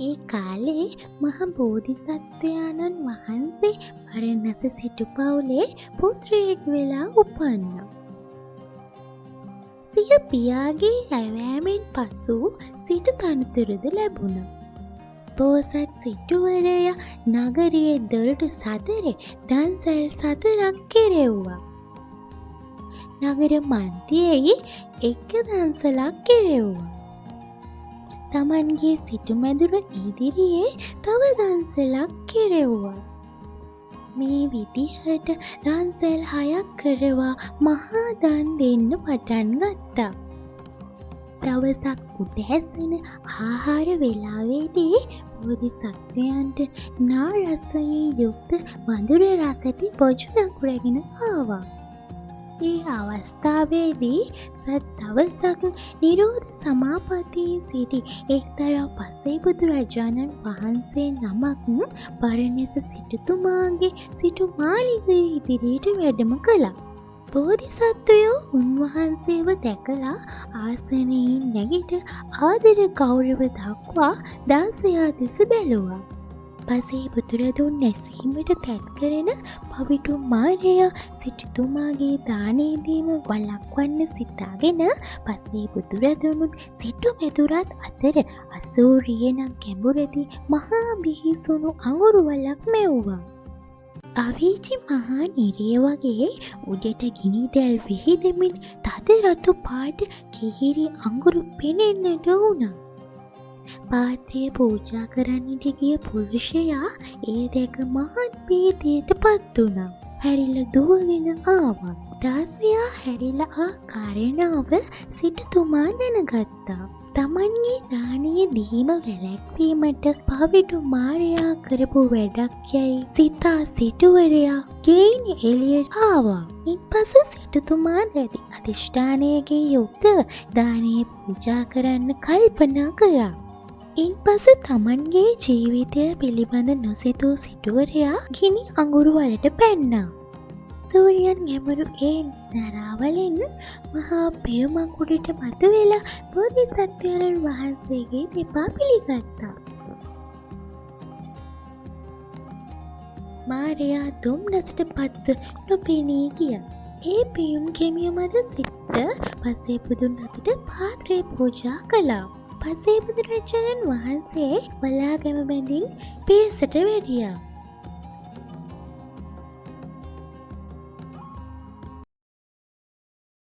ඒ කාලේ මහ බෝධිසත්වයාණන් වහන්සේ පරණැස සිටු පවුලේ පුත්‍රයෙක් වෙලා උපන්නා. සිය පියාගේ රැවෑමෙන් පසු සිටු තනතුරුද ලැබුණා. බෝසත් සිටුවරයා නගරයේ දොරටු සතරේ දන්සැල් 4ක් කෙරෙව්වා. නගර මන්දියෙහි එක දන්සලක් කෙරෙව්වා. තමන්ගේ සිටුමැදුර ඉදිරියේ තව දන්සලක් කෙරෙව්වා. මේ විදිහට දන්සැල් 6ක් කරවා මහා දන් දෙන්න පටන් ගත්තා. දවසක් උදෑසන ආහාර වේලාවේදී බෝධිසත්වයන්ට නා රසයෙන් යුක්ත මధుර රසැති බොජුනක් රැගෙන ආවා. ඒ අවස්ථාවේදී දවසක් නිරෝධ සමාපත්තියේ සිටි එක්තරා පසේ බුදුරජාණන් වහන්සේ නමක් පරණැස සිටුතුමාගේ සිටු මාලිගය ඉදිරියට වැඩම කළා. බෝධිසත්වයෝ උන්වහන්සේව දැකලා ආසනයෙන් නැගිට ආදර ගෞරව දක්වා දාසයා දෙස බැලුවා. පසේ බුදුරදුන් නැසීමට තැත් කරන පවිටු මාරයා සිටුතුමාගේ දානේ දීම වළක්වන්න සිතාගෙන පසේ බුදුරදුන් සිටු මෙතුරත් අතර අසූරියනම් කැඹුරදී මහා බිහිසුණු අඟුරු වලක් මැව්වා. අවීචි මහා නිරය වගේ උඩට ගිනි දැල් විහිදෙමින් තද රතු පාට කිහිරි අඟුරු පෙනෙන්නට වුණා. පාත්‍රය පූජා කරන්නට ගිය පුරුෂයා ඒ දැක මහත් භීතියට පත් වුණා. හැරිලා දුවගෙන ආවා. දාසයා හැරිලා ආ කාරණාව සිටුතුමා දැනගත්තා. තමන්ගේ දානීය දීම වැළැක්වීමට පවිටු මාරයා කරපු වැඩක් යයි සිතා සිටුවරයා ගෙයින් එළියට ආවා. ඉන්පසු සිටුතුමා දැඩි අධිෂ්ඨානයකින් යුක්තව දානය පූජා කරන්න කල්පනා කළා. ඉන්පසු තමන්ගේ ජීවිතය පිළිබඳ නොසිතූ සිටුවරයා ගිනි අඟුරු වලට පැන්නා. සූර්යයන් ගැඹුරු ඒ නරාවලින් මහා පියමක් උඩට මතුවෙලා බෝධිසත්වයන් වහන්සේගේ දෙපා පිළිගත්තා. මාරයා දුම්නසට පත්ව නොපෙනී ගියා. ඒ පියුම් කෙමිය මත සිට පසේ බුදුන් අතට පාත්‍රය පූජා කළා. පසේ බුදුරජාණන් වහන්සේ වලාගැම බැඳින් පියසට වැඩියා.